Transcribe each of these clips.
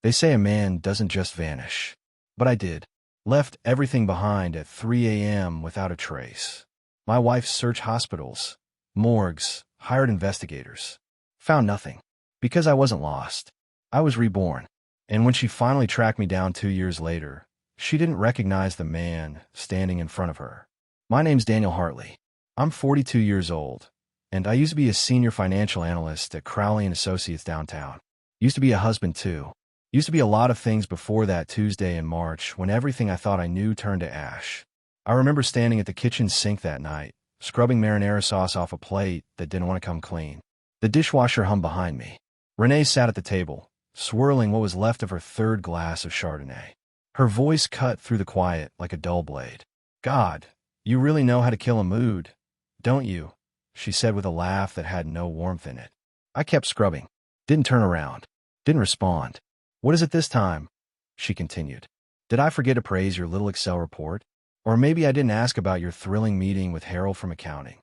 They say a man doesn't just vanish. But I did. Left everything behind at 3 a.m. without a trace. My wife searched hospitals, morgues, hired investigators. Found nothing. Because I wasn't lost. I was reborn. And when she finally tracked me down 2 years later, she didn't recognize the man standing in front of her. My name's Daniel Hartley. I'm 42 years old, and I used to be a senior financial analyst at Crowley & Associates downtown. Used to be a husband, too. Used to be a lot of things before that Tuesday in March when everything I thought I knew turned to ash. I remember standing at the kitchen sink that night, scrubbing marinara sauce off a plate that didn't want to come clean. The dishwasher hummed behind me. Renee sat at the table, swirling what was left of her third glass of Chardonnay. Her voice cut through the quiet like a dull blade. "God, you really know how to kill a mood, don't you?" she said with a laugh that had no warmth in it. I kept scrubbing. Didn't turn around. Didn't respond. "What is it this time?" she continued. "Did I forget to praise your little Excel report? Or maybe I didn't ask about your thrilling meeting with Harold from accounting."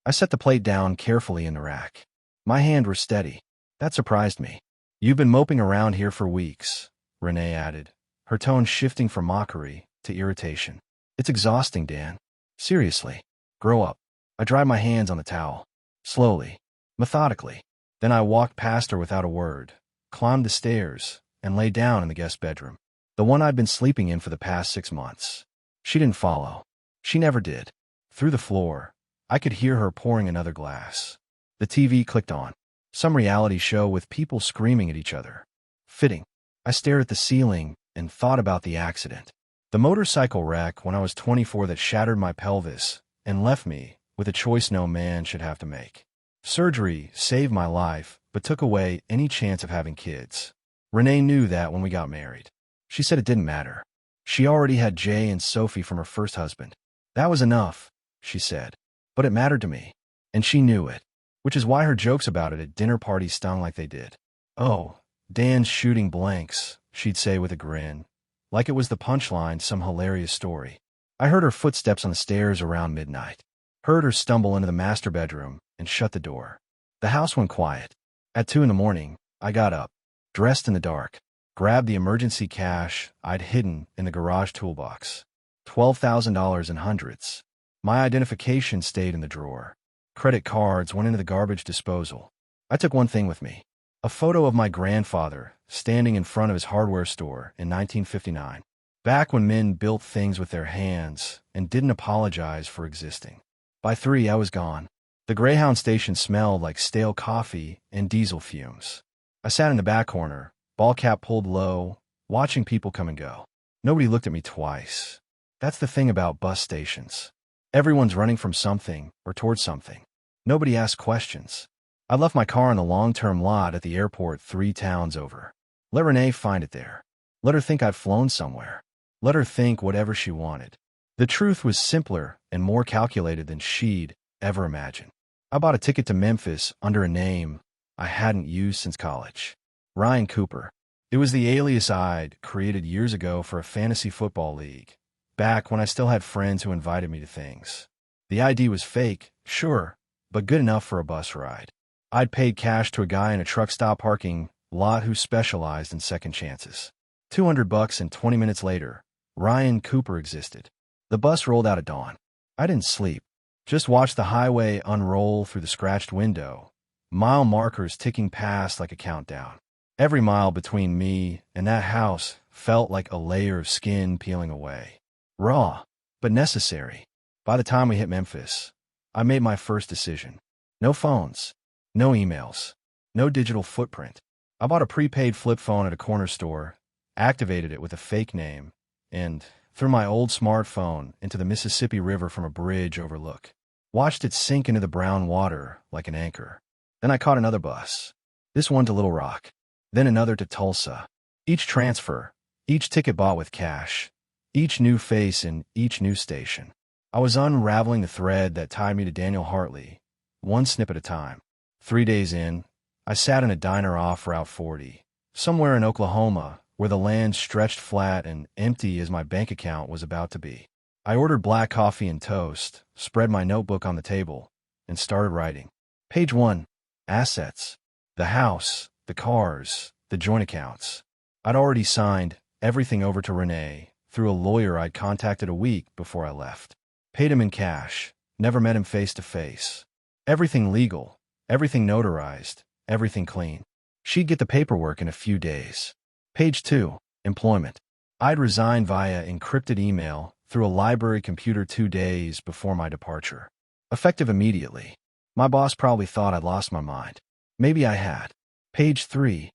I set the plate down carefully in the rack. My hands were steady. That surprised me. "You've been moping around here for weeks," Renee added, her tone shifting from mockery to irritation. "It's exhausting, Dan. Seriously. Grow up." I dried my hands on the towel. Slowly. Methodically. Then I walked past her without a word, climbed the stairs, and lay down in the guest bedroom. The one I'd been sleeping in for the past 6 months. She didn't follow. She never did. Through the floor, I could hear her pouring another glass. The TV clicked on. Some reality show with people screaming at each other. Fitting. I stared at the ceiling and thought about the accident. The motorcycle wreck when I was 24 that shattered my pelvis and left me with a choice no man should have to make. Surgery saved my life, but took away any chance of having kids. Renee knew that when we got married. She said it didn't matter. She already had Jay and Sophie from her first husband. That was enough, she said. But it mattered to me. And she knew it. Which is why her jokes about it at dinner parties stung like they did. "Oh, Dan's shooting blanks," she'd say with a grin, like it was the punchline to some hilarious story. I heard her footsteps on the stairs around midnight. Heard her stumble into the master bedroom and shut the door. The house went quiet. At 2 a.m, I got up, dressed in the dark, grabbed the emergency cash I'd hidden in the garage toolbox. $12,000 in hundreds. My identification stayed in the drawer. Credit cards went into the garbage disposal. I took one thing with me. A photo of my grandfather standing in front of his hardware store in 1959. Back when men built things with their hands and didn't apologize for existing. By 3, I was gone. The Greyhound station smelled like stale coffee and diesel fumes. I sat in the back corner, ball cap pulled low, watching people come and go. Nobody looked at me twice. That's the thing about bus stations. Everyone's running from something or towards something. Nobody asks questions. I left my car in the long-term lot at the airport 3 towns over. Let Renee find it there. Let her think I'd flown somewhere. Let her think whatever she wanted. The truth was simpler and more calculated than she'd ever imagined. I bought a ticket to Memphis under a name I hadn't used since college. Ryan Cooper. It was the alias I'd created years ago for a fantasy football league, back when I still had friends who invited me to things. The ID was fake, sure, but good enough for a bus ride. I'd paid cash to a guy in a truck stop parking lot who specialized in second chances. $200 and 20 minutes later, Ryan Cooper existed. The bus rolled out at dawn. I didn't sleep. Just watched the highway unroll through the scratched window, mile markers ticking past like a countdown. Every mile between me and that house felt like a layer of skin peeling away. Raw, but necessary. By the time we hit Memphis, I made my first decision. No phones. No emails. No digital footprint. I bought a prepaid flip phone at a corner store, activated it with a fake name, and threw my old smartphone into the Mississippi River from a bridge overlook. Watched it sink into the brown water like an anchor. Then I caught another bus. This one to Little Rock. Then another to Tulsa. Each transfer, each ticket bought with cash, each new face in each new station. I was unraveling the thread that tied me to Daniel Hartley, one snip at a time. 3 days in, I sat in a diner off Route 40, somewhere in Oklahoma, where the land stretched flat and empty as my bank account was about to be. I ordered black coffee and toast, spread my notebook on the table, and started writing. Page 1. Assets. The house, the cars, the joint accounts. I'd already signed everything over to Renee through a lawyer I'd contacted a week before I left. Paid him in cash, never met him face to face. Everything legal, everything notarized, everything clean. She'd get the paperwork in a few days. Page 2, employment. I'd resigned via encrypted email through a library computer 2 days before my departure. Effective immediately. My boss probably thought I'd lost my mind. Maybe I had. Page 3,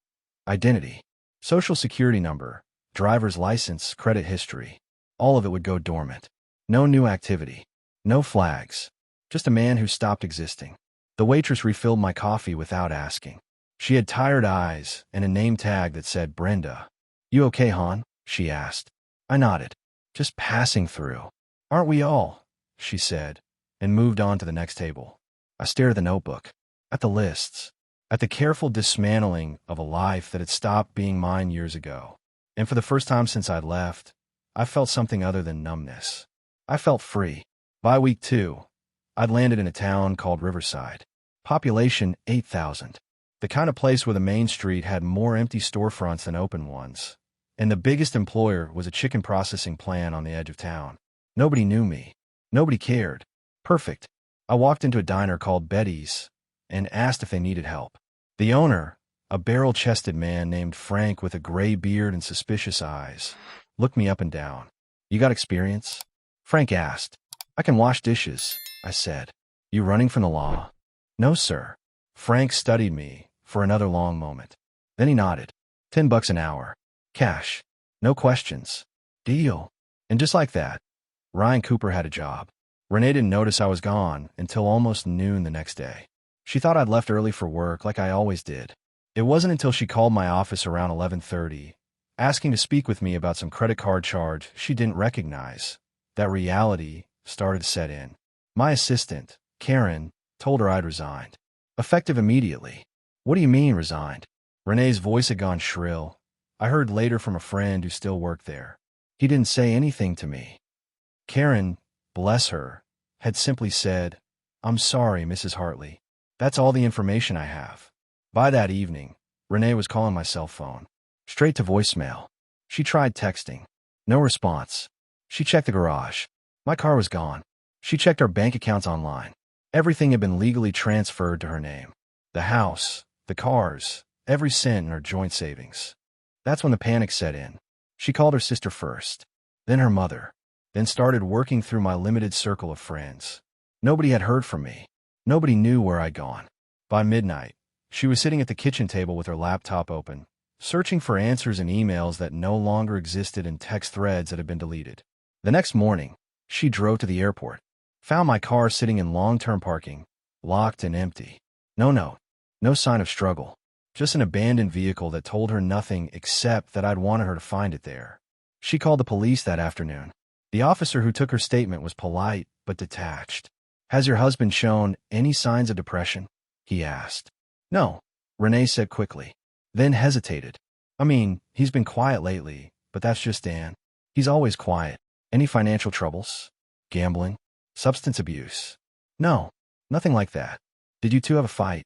identity. Social security number, driver's license, credit history. All of it would go dormant. No new activity. No flags. Just a man who stopped existing. The waitress refilled my coffee without asking. She had tired eyes and a name tag that said Brenda. "You okay, hon?" she asked. I nodded. "Just passing through." "Aren't we all?" she said, and moved on to the next table. I stared at the notebook, at the lists, at the careful dismantling of a life that had stopped being mine years ago. And for the first time since I'd left, I felt something other than numbness. I felt free. By week 2, I'd landed in a town called Riverside. Population 8,000. The kind of place where the main street had more empty storefronts than open ones. And the biggest employer was a chicken processing plant on the edge of town. Nobody knew me. Nobody cared. Perfect. I walked into a diner called Betty's and asked if they needed help. The owner, a barrel-chested man named Frank with a gray beard and suspicious eyes, looked me up and down. "You got experience?" Frank asked. "I can wash dishes," I said. "You running from the law?" "No, sir." Frank studied me for another long moment. Then he nodded. $10 an hour. Cash. No questions. Deal. And just like that, Ryan Cooper had a job. Renee didn't notice I was gone until almost noon the next day. She thought I'd left early for work like I always did. It wasn't until she called my office around 11:30, asking to speak with me about some credit card charge she didn't recognize, that reality started to set in. My assistant, Karen, told her I'd resigned. Effective immediately. "What do you mean, resigned?" Renee's voice had gone shrill. I heard later from a friend who still worked there. He didn't say anything to me. Karen, bless her, had simply said, "I'm sorry, Mrs. Hartley. That's all the information I have." By that evening, Renee was calling my cell phone. Straight to voicemail. She tried texting. No response. She checked the garage. My car was gone. She checked our bank accounts online. Everything had been legally transferred to her name. The house, the cars, every cent in her joint savings. That's when the panic set in. She called her sister first, then her mother, then started working through my limited circle of friends. Nobody had heard from me. Nobody knew where I'd gone. By midnight, she was sitting at the kitchen table with her laptop open, searching for answers in emails that no longer existed and text threads that had been deleted. The next morning, she drove to the airport, found my car sitting in long-term parking, locked and empty. No note, no sign of struggle, just an abandoned vehicle that told her nothing except that I'd wanted her to find it there. She called the police that afternoon. The officer who took her statement was polite but detached. "Has your husband shown any signs of depression?" he asked. "No," Renee said quickly, then hesitated. "I mean, he's been quiet lately, but that's just Dan. He's always quiet. Any financial troubles? Gambling? Substance abuse?" "No, nothing like that." "Did you two have a fight?"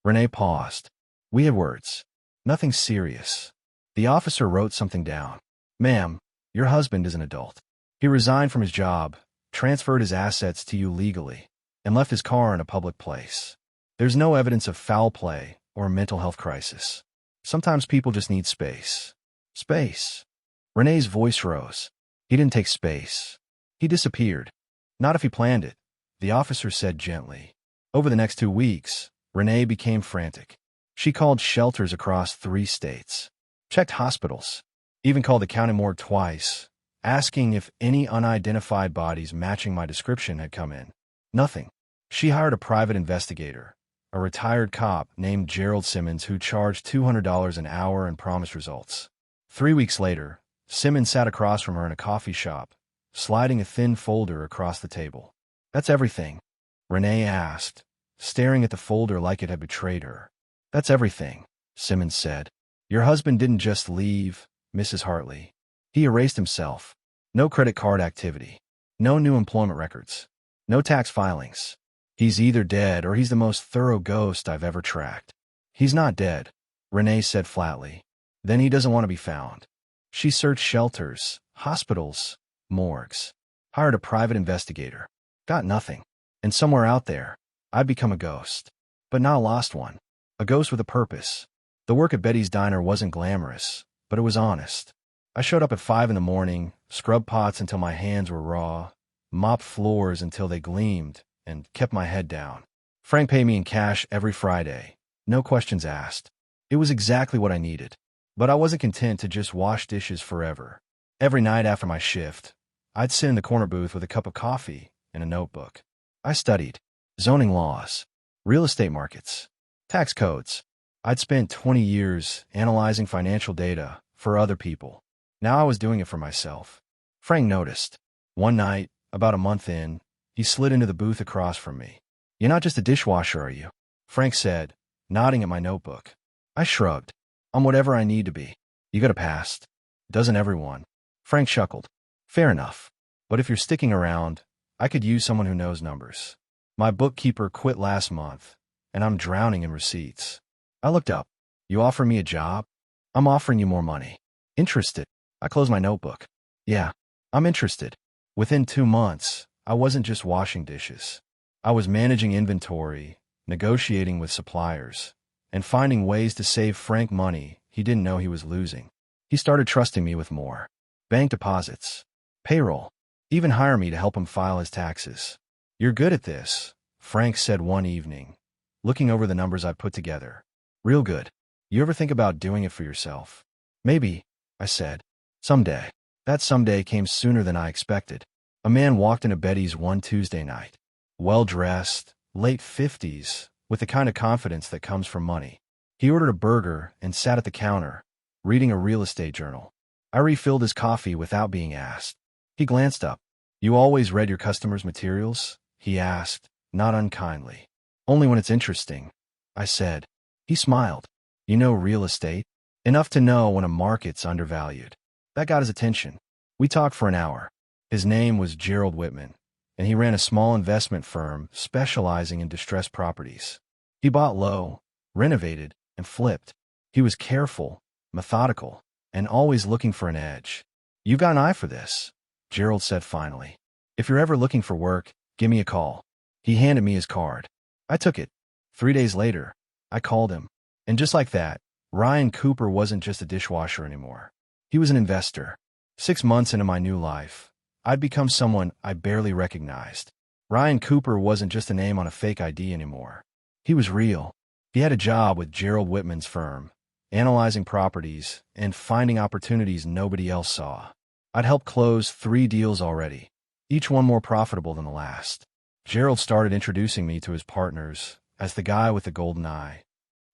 Renee paused. "We had words. Nothing serious." The officer wrote something down. "Ma'am, your husband is an adult. He resigned from his job, transferred his assets to you legally, and left his car in a public place. There's no evidence of foul play or a mental health crisis. Sometimes people just need space." "Space." Renee's voice rose. "He didn't take space. He disappeared. Not if he planned it," the officer said gently. Over the next 2 weeks, Renee became frantic. She called shelters across 3 states, checked hospitals, even called the county morgue twice, asking if any unidentified bodies matching my description had come in. Nothing. She hired a private investigator, a retired cop named Gerald Simmons who charged $200 an hour and promised results. 3 weeks later, Simmons sat across from her in a coffee shop, sliding a thin folder across the table. "That's everything?" Renee asked, staring at the folder like it had betrayed her. "That's everything," Simmons said. "Your husband didn't just leave, Mrs. Hartley. He erased himself. No credit card activity. No new employment records. No tax filings. He's either dead or he's the most thorough ghost I've ever tracked." "He's not dead," Renee said flatly. Then he doesn't want to be found. She searched shelters, hospitals, morgues. Hired a private investigator. Got nothing. And somewhere out there, I'd become a ghost. But not a lost one. A ghost with a purpose. The work at Betty's Diner wasn't glamorous, but it was honest. I showed up at 5 in the morning, scrubbed pots until my hands were raw, mopped floors until they gleamed, and kept my head down. Frank paid me in cash every Friday. No questions asked. It was exactly what I needed. But I wasn't content to just wash dishes forever. Every night after my shift, I'd sit in the corner booth with a cup of coffee and a notebook. I studied zoning laws, real estate markets, tax codes. I'd spent 20 years analyzing financial data for other people. Now I was doing it for myself. Frank noticed. One night, about a month in, he slid into the booth across from me. "You're not just a dishwasher, are you?" Frank said, nodding at my notebook. I shrugged. "I'm whatever I need to be." "You got a past. Doesn't everyone?" Frank chuckled. "Fair enough. But if you're sticking around, I could use someone who knows numbers. My bookkeeper quit last month, and I'm drowning in receipts." I looked up. "You offer me a job?" "I'm offering you more money." "Interested?" I closed my notebook. "Yeah, I'm interested." Within 2 months, I wasn't just washing dishes. I was managing inventory, negotiating with suppliers, and finding ways to save Frank money he didn't know he was losing. He started trusting me with more. Bank deposits, payroll, even hire me to help him file his taxes. "You're good at this," Frank said one evening, looking over the numbers I'd put together. "Real good. You ever think about doing it for yourself?" "Maybe," I said. "Someday." That someday came sooner than I expected. A man walked into Betty's one Tuesday night. Well-dressed, late 50s, with the kind of confidence that comes from money. He ordered a burger and sat at the counter, reading a real estate journal. I refilled his coffee without being asked. He glanced up. "You always read your customers' materials?" he asked, not unkindly. "Only when it's interesting," I said. He smiled. "You know real estate? Enough to know when a market's undervalued." That got his attention. We talked for an hour. His name was Gerald Whitman, and he ran a small investment firm specializing in distressed properties. He bought low, renovated, and flipped. He was careful, methodical, and always looking for an edge. "You've got an eye for this," Gerald said finally. "If you're ever looking for work, give me a call." He handed me his card. I took it. 3 days later, I called him. And just like that, Ryan Cooper wasn't just a dishwasher anymore. He was an investor. 6 months into my new life, I'd become someone I barely recognized. Ryan Cooper wasn't just a name on a fake ID anymore. He was real. He had a job with Gerald Whitman's firm, analyzing properties and finding opportunities nobody else saw. I'd helped close 3 deals already, each one more profitable than the last. Gerald started introducing me to his partners as the guy with the golden eye.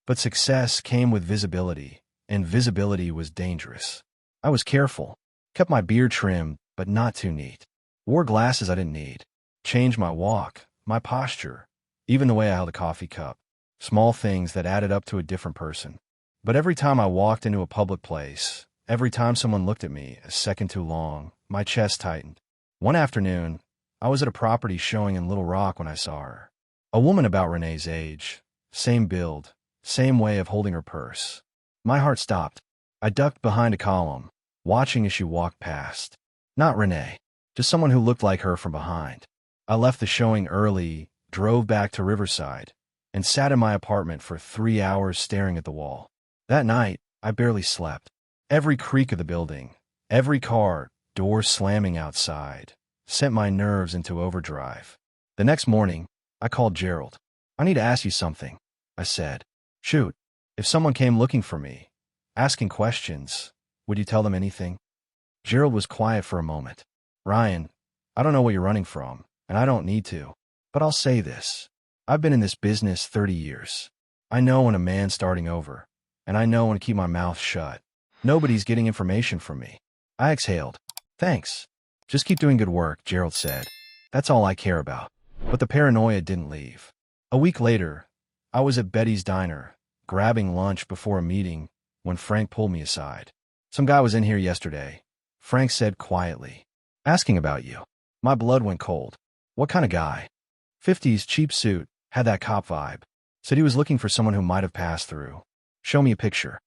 But success came with visibility, and visibility was dangerous. I was careful, kept my beard trimmed, but not too neat. Wore glasses I didn't need. Changed my walk, my posture, even the way I held a coffee cup. Small things that added up to a different person. But every time I walked into a public place, every time someone looked at me a second too long, my chest tightened. One afternoon, I was at a property showing in Little Rock when I saw her. A woman about Renee's age, same build, same way of holding her purse. My heart stopped. I ducked behind a column, watching as she walked past. Not Renee, just someone who looked like her from behind. I left the showing early, drove back to Riverside, and sat in my apartment for 3 hours staring at the wall. That night, I barely slept. Every creak of the building, every car, door slamming outside, sent my nerves into overdrive. The next morning, I called Gerald. "I need to ask you something," I said. "Shoot, if someone came looking for me, asking questions, would you tell them anything?" Gerald was quiet for a moment. "Ryan, I don't know what you're running from, and I don't need to, but I'll say this. I've been in this business 30 years. I know when a man's starting over, and I know when to keep my mouth shut. Nobody's getting information from me." I exhaled. "Thanks. Just keep doing good work," Gerald said. "That's all I care about." But the paranoia didn't leave. A week later, I was at Betty's Diner, grabbing lunch before a meeting, when Frank pulled me aside. "Some guy was in here yesterday," Frank said quietly. "Asking about you." My blood went cold. "What kind of guy?" "50s, cheap suit, had that cop vibe. Said he was looking for someone who might have passed through." "Show me a picture."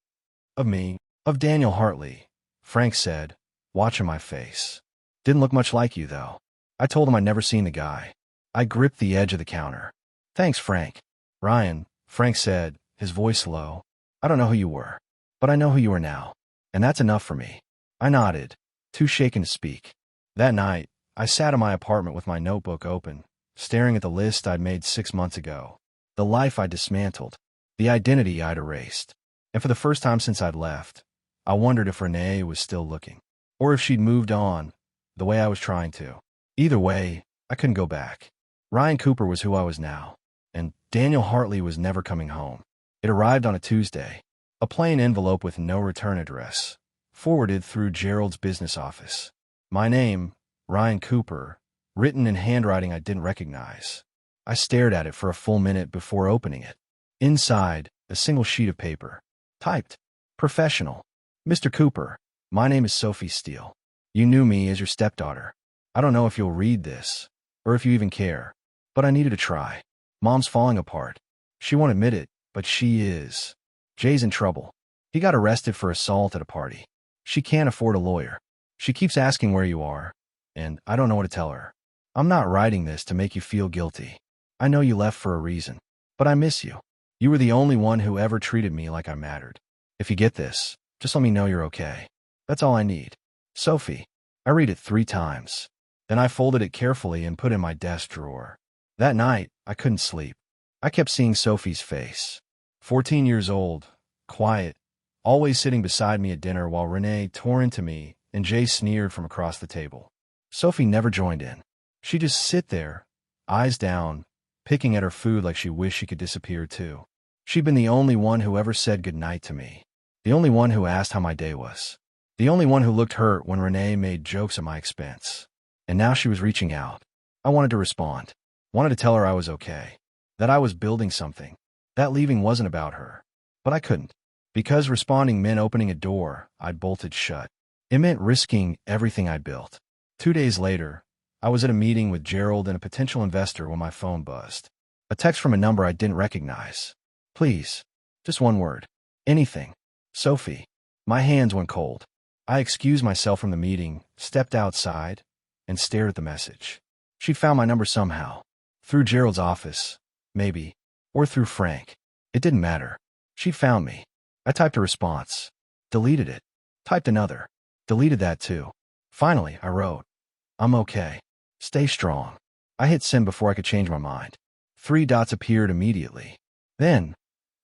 "Of me?" Of Daniel Hartley, Frank said, watching my face. Didn't look much like you, though. I told him I'd never seen the guy. I gripped the edge of the counter. Thanks, Frank. Ryan, Frank said, his voice low. I don't know who you were, but I know who you are now. And that's enough for me. I nodded, too shaken to speak. That night, I sat in my apartment with my notebook open, staring at the list I'd made 6 months ago. The life I'd dismantled, the identity I'd erased. And for the first time since I'd left, I wondered if Renee was still looking, or if she'd moved on, the way I was trying to. Either way, I couldn't go back. Ryan Cooper was who I was now, and Daniel Hartley was never coming home. It arrived on a Tuesday, a plain envelope with no return address, forwarded through Gerald's business office. My name, Ryan Cooper, written in handwriting I didn't recognize. I stared at it for a full minute before opening it. Inside, a single sheet of paper. Typed. Professional. Mr. Cooper, my name is Sophie Steele. You knew me as your stepdaughter. I don't know if you'll read this, or if you even care, but I needed a try. Mom's falling apart. She won't admit it, but she is. Jay's in trouble. He got arrested for assault at a party. She can't afford a lawyer. She keeps asking where you are, and I don't know what to tell her. I'm not writing this to make you feel guilty. I know you left for a reason, but I miss you. You were the only one who ever treated me like I mattered. If you get this, just let me know you're okay. That's all I need. Sophie. I read it 3 times. Then I folded it carefully and put it in my desk drawer. That night, I couldn't sleep. I kept seeing Sophie's face. 14 years old, quiet, always sitting beside me at dinner while Renee tore into me and Jay sneered from across the table. Sophie never joined in. She'd just sit there, eyes down, picking at her food like she wished she could disappear too. She'd been the only one who ever said goodnight to me. The only one who asked how my day was. The only one who looked hurt when Renee made jokes at my expense. And now she was reaching out. I wanted to respond. Wanted to tell her I was okay. That I was building something. That leaving wasn't about her. But I couldn't. Because responding meant opening a door I'd bolted shut. It meant risking everything I'd built. 2 days later, I was at a meeting with Gerald and a potential investor when my phone buzzed. A text from a number I didn't recognize. Please. Just one word. Anything. Sophie. My hands went cold. I excused myself from the meeting, stepped outside, and stared at the message. She found my number somehow. Through Gerald's office, maybe, or through Frank. It didn't matter. She found me. I typed a response. Deleted it. Typed another. Deleted that too. Finally, I wrote, I'm okay. Stay strong. I hit send before I could change my mind. 3 dots appeared immediately. Then,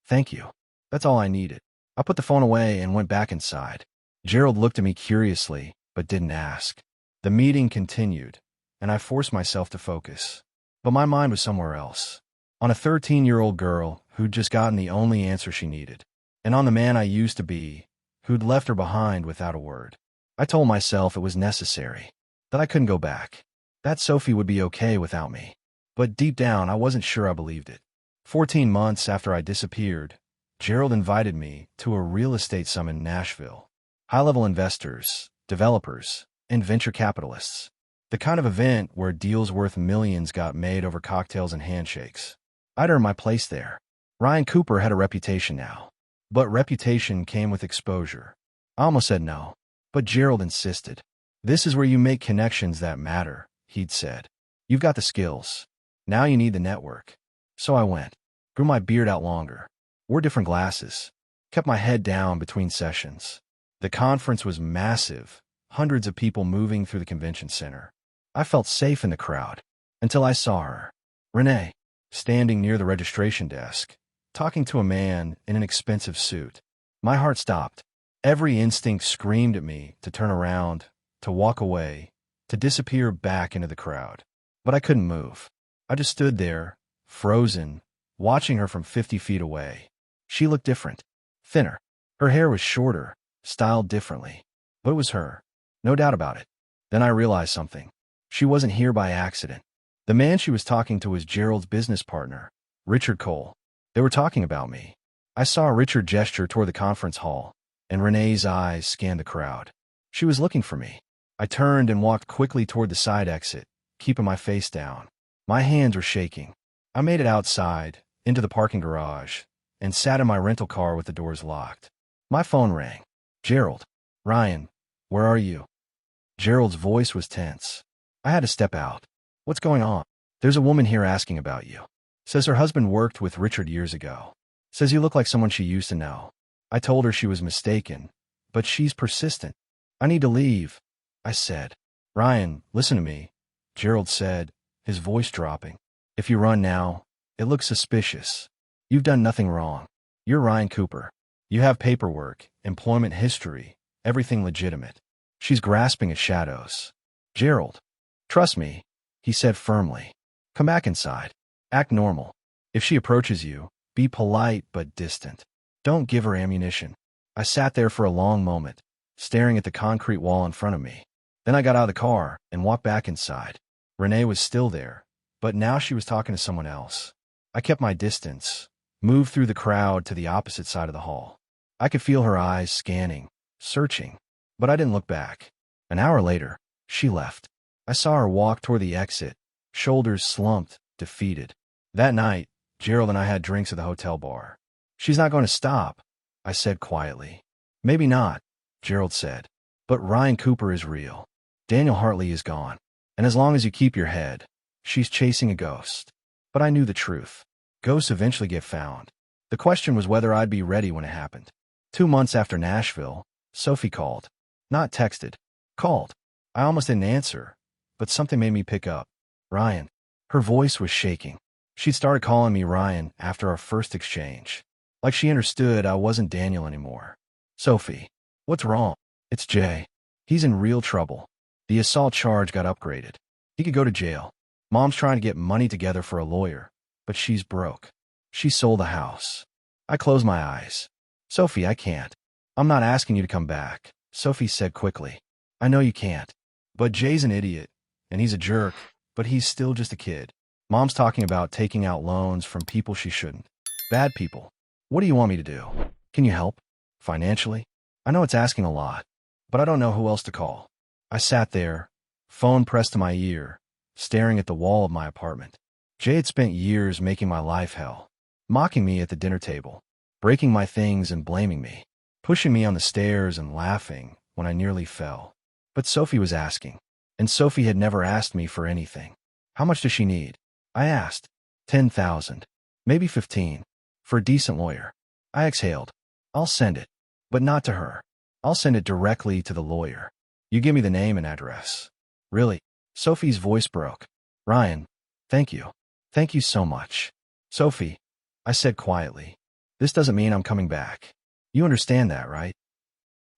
thank you. That's all I needed. I put the phone away and went back inside. Gerald looked at me curiously, but didn't ask. The meeting continued, and I forced myself to focus. But my mind was somewhere else. On a 13-year-old girl who'd just gotten the only answer she needed. And on the man I used to be, who'd left her behind without a word. I told myself it was necessary. That I couldn't go back. That Sophie would be okay without me. But deep down, I wasn't sure I believed it. 14 months after I disappeared, Gerald invited me to a real estate summit in Nashville. High-level investors, developers, and venture capitalists. The kind of event where deals worth millions got made over cocktails and handshakes. I'd earned my place there. Ryan Cooper had a reputation now. But reputation came with exposure. I almost said no, but Gerald insisted. This is where you make connections that matter, he'd said. You've got the skills. Now you need the network. So I went. Grew my beard out longer. Wore different glasses. Kept my head down between sessions. The conference was massive. Hundreds of people moving through the convention center. I felt safe in the crowd. Until I saw her. Renee. Standing near the registration desk. Talking to a man in an expensive suit. My heart stopped. Every instinct screamed at me to turn around, to walk away, to disappear back into the crowd. But I couldn't move. I just stood there, frozen, watching her from 50 feet away. She looked different. Thinner. Her hair was shorter, styled differently. But it was her. No doubt about it. Then I realized something. She wasn't here by accident. The man she was talking to was Gerald's business partner, Richard Cole. They were talking about me. I saw Richard gesture toward the conference hall, and Renee's eyes scanned the crowd. She was looking for me. I turned and walked quickly toward the side exit, keeping my face down. My hands were shaking. I made it outside, into the parking garage, and sat in my rental car with the doors locked. My phone rang. Gerald. Ryan, where are you? Gerald's voice was tense. I had to step out. What's going on? There's a woman here asking about you. Says her husband worked with Richard years ago. Says you look like someone she used to know. I told her she was mistaken, but she's persistent. I need to leave, I said. Ryan, listen to me, Gerald said, his voice dropping. If you run now, it looks suspicious. You've done nothing wrong. You're Ryan Cooper. You have paperwork, employment history, everything legitimate. She's grasping at shadows. Gerald, trust me, he said firmly. Come back inside. Act normal. If she approaches you, be polite but distant. Don't give her ammunition. I sat there for a long moment, staring at the concrete wall in front of me. Then I got out of the car and walked back inside. Renee was still there, but now she was talking to someone else. I kept my distance, moved through the crowd to the opposite side of the hall. I could feel her eyes scanning, searching, but I didn't look back. An hour later, she left. I saw her walk toward the exit, shoulders slumped, defeated. That night, Gerald and I had drinks at the hotel bar. She's not going to stop, I said quietly. Maybe not, Gerald said. But Ryan Cooper is real. Daniel Hartley is gone. And as long as you keep your head, she's chasing a ghost. But I knew the truth. Ghosts eventually get found. The question was whether I'd be ready when it happened. 2 months after Nashville, Sophie called. Not texted. Called. I almost didn't answer, but something made me pick up. Ryan. Her voice was shaking. She'd started calling me Ryan after our first exchange. Like she understood I wasn't Daniel anymore. Sophie. What's wrong? It's Jay. He's in real trouble. The assault charge got upgraded. He could go to jail. Mom's trying to get money together for a lawyer, but she's broke. She sold the house. I closed my eyes. Sophie, I can't. I'm not asking you to come back, Sophie said quickly. I know you can't. But Jay's an idiot, and he's a jerk, but he's still just a kid. Mom's talking about taking out loans from people she shouldn't. Bad people. What do you want me to do? Can you help? Financially? I know it's asking a lot, but I don't know who else to call. I sat there, phone pressed to my ear, staring at the wall of my apartment. Jay had spent years making my life hell, mocking me at the dinner table, breaking my things and blaming me, pushing me on the stairs and laughing when I nearly fell. But Sophie was asking, and Sophie had never asked me for anything. How much does she need? I asked. 10,000, maybe 15, for a decent lawyer. I exhaled. I'll send it, but not to her. I'll send it directly to the lawyer. You give me the name and address. Really? Sophie's voice broke. Ryan, thank you. Thank you so much. Sophie, I said quietly, this doesn't mean I'm coming back. You understand that, right?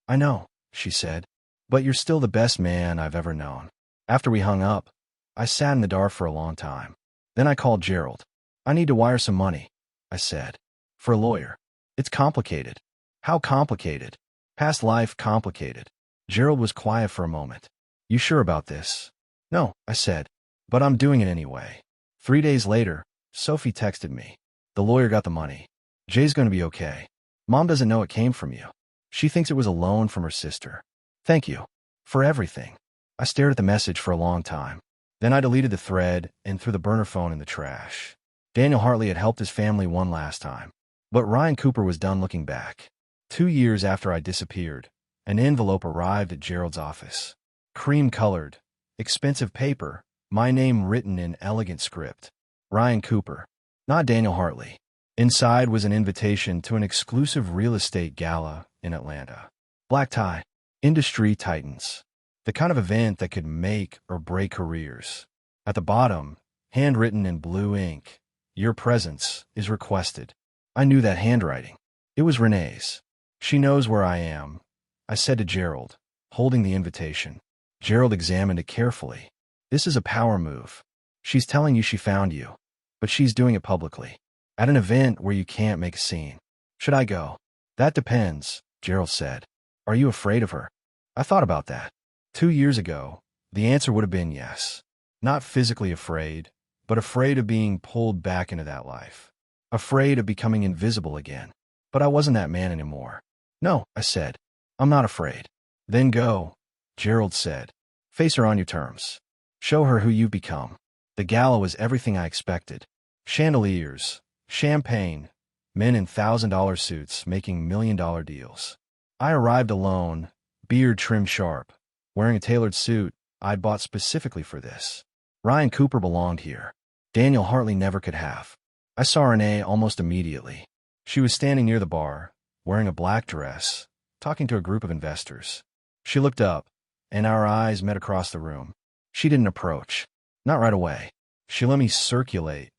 I know, she said, but you're still the best man I've ever known. After we hung up, I sat in the dark for a long time. Then I called Gerald. I need to wire some money, I said. For a lawyer. It's complicated. How complicated? Past life complicated. Gerald was quiet for a moment. You sure about this? No, I said, but I'm doing it anyway. 3 days later, Sophie texted me. The lawyer got the money. Jay's going to be okay. Mom doesn't know it came from you. She thinks it was a loan from her sister. Thank you. For everything. I stared at the message for a long time. Then I deleted the thread and threw the burner phone in the trash. Daniel Hartley had helped his family one last time. But Ryan Cooper was done looking back. 2 years after I disappeared, an envelope arrived at Gerald's office. Cream-colored, expensive paper, my name written in elegant script. Ryan Cooper, not Daniel Hartley. Inside was an invitation to an exclusive real estate gala in Atlanta. Black tie, industry titans. The kind of event that could make or break careers. At the bottom, handwritten in blue ink, your presence is requested. I knew that handwriting. It was Renee's. She knows where I am, I said to Gerald, holding the invitation. Gerald examined it carefully. This is a power move. She's telling you she found you, but she's doing it publicly. At an event where you can't make a scene. Should I go? That depends, Gerald said. Are you afraid of her? I thought about that. 2 years ago, the answer would have been yes. Not physically afraid, but afraid of being pulled back into that life. Afraid of becoming invisible again. But I wasn't that man anymore. No, I said. I'm not afraid. Then go, Gerald said. Face her on your terms. Show her who you've become. The gala was everything I expected. Chandeliers, champagne, men in $1,000 suits making $1 million deals. I arrived alone, beard trimmed sharp, wearing a tailored suit I'd bought specifically for this. Ryan Cooper belonged here. Daniel Hartley never could have. I saw Renee almost immediately. She was standing near the bar, wearing a black dress, talking to a group of investors. She looked up, and our eyes met across the room. She didn't approach. Not right away. She let me circulate,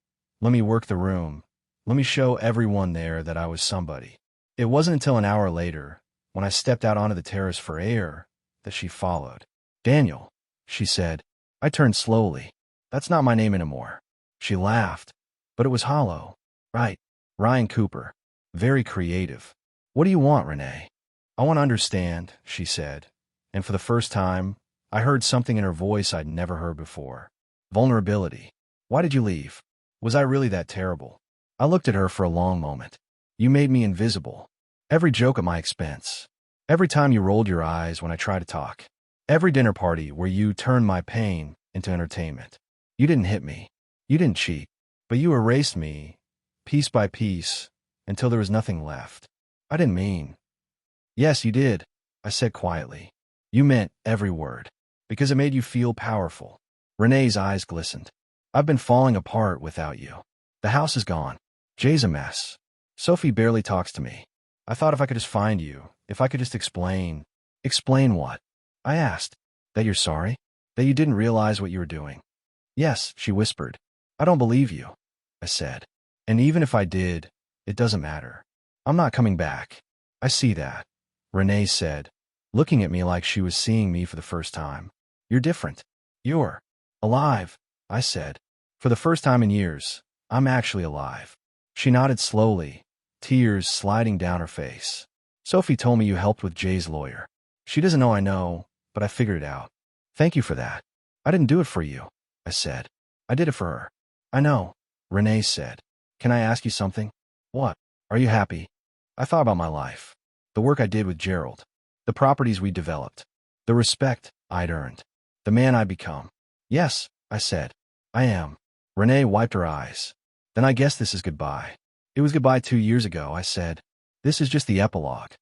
let me work the room, let me show everyone there that I was somebody. It wasn't until an hour later, when I stepped out onto the terrace for air, that she followed. Daniel, she said. I turned slowly. That's not my name anymore. She laughed, but it was hollow. Right. Ryan Cooper. Very creative. What do you want, Renee? I want to understand, she said, and for the first time, I heard something in her voice I'd never heard before. Vulnerability. Why did you leave? Was I really that terrible? I looked at her for a long moment. You made me invisible. Every joke at my expense. Every time you rolled your eyes when I tried to talk. Every dinner party where you turned my pain into entertainment. You didn't hit me. You didn't cheat. But you erased me, piece by piece, until there was nothing left. I didn't mean. Yes, you did, I said quietly. You meant every word. Because it made you feel powerful. Renee's eyes glistened. I've been falling apart without you. The house is gone. Jay's a mess. Sophie barely talks to me. I thought if I could just find you, if I could just explain. Explain what? I asked. That you're sorry? That you didn't realize what you were doing? Yes, she whispered. I don't believe you, I said. And even if I did, it doesn't matter. I'm not coming back. I see that, Renee said, looking at me like she was seeing me for the first time. You're different. You're alive, I said. For the first time in years, I'm actually alive. She nodded slowly, tears sliding down her face. Sophie told me you helped with Jay's lawyer. She doesn't know I know, but I figured it out. Thank you for that. I didn't do it for you, I said. I did it for her. I know, Renee said. Can I ask you something? What? Are you happy? I thought about my life. The work I did with Gerald. The properties we developed. The respect I'd earned. The man I'd become. Yes, I said. I am. Renee wiped her eyes. Then I guess this is goodbye. It was goodbye 2 years ago, I said. This is just the epilogue.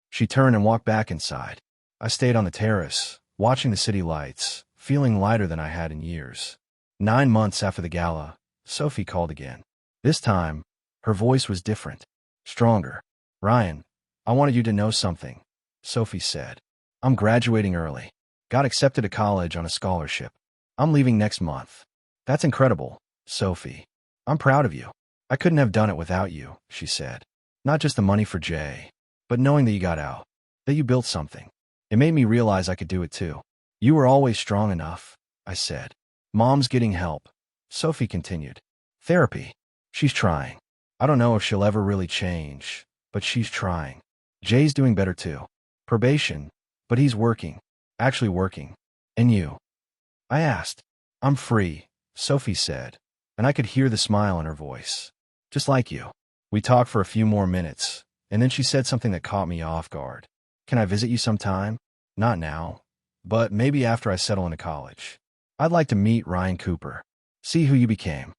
She turned and walked back inside. I stayed on the terrace, watching the city lights, feeling lighter than I had in years. 9 months after the gala, Sophie called again. This time, her voice was different, stronger. Ryan, I wanted you to know something, Sophie said. I'm graduating early. Got accepted to college on a scholarship. I'm leaving next month. That's incredible, Sophie. I'm proud of you. I couldn't have done it without you, she said. Not just the money for Jay, but knowing that you got out, that you built something. It made me realize I could do it too. You were always strong enough, I said. Mom's getting help, Sophie continued. Therapy. She's trying. I don't know if she'll ever really change, but she's trying. Jay's doing better too. Probation, but he's working. Actually working. And you? I asked. I'm free, Sophie said, and I could hear the smile in her voice. Just like you. We talked for a few more minutes, and then she said something that caught me off guard. Can I visit you sometime? Not now, but maybe after I settle into college. I'd like to meet Ryan Cooper. See who you became.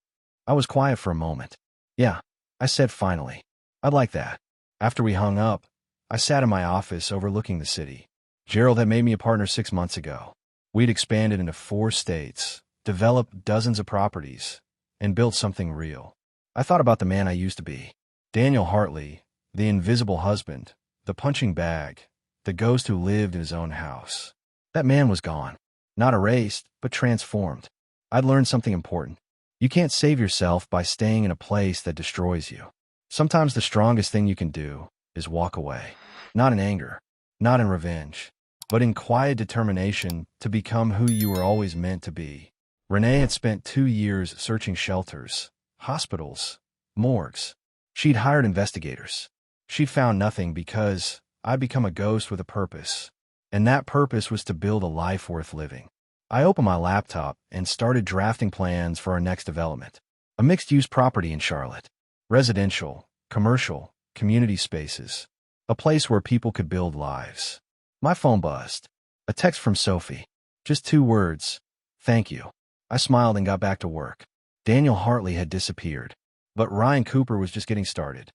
I was quiet for a moment. Yeah, I said finally. I'd like that. After we hung up, I sat in my office overlooking the city. Gerald had made me a partner 6 months ago. We'd expanded into 4 states, developed dozens of properties, and built something real. I thought about the man I used to be. Daniel Hartley, the invisible husband, the punching bag, the ghost who lived in his own house. That man was gone. Not erased, but transformed. I'd learned something important. You can't save yourself by staying in a place that destroys you. Sometimes the strongest thing you can do is walk away. Not in anger, not in revenge, but in quiet determination to become who you were always meant to be. Renee had spent 2 years searching shelters, hospitals, morgues. She'd hired investigators. She'd found nothing because I'd become a ghost with a purpose, and that purpose was to build a life worth living. I opened my laptop and started drafting plans for our next development, a mixed-use property in Charlotte. Residential, commercial, community spaces, a place where people could build lives. My phone buzzed. A text from Sophie. Just 2 words. Thank you. I smiled and got back to work. Daniel Hartley had disappeared, but Ryan Cooper was just getting started.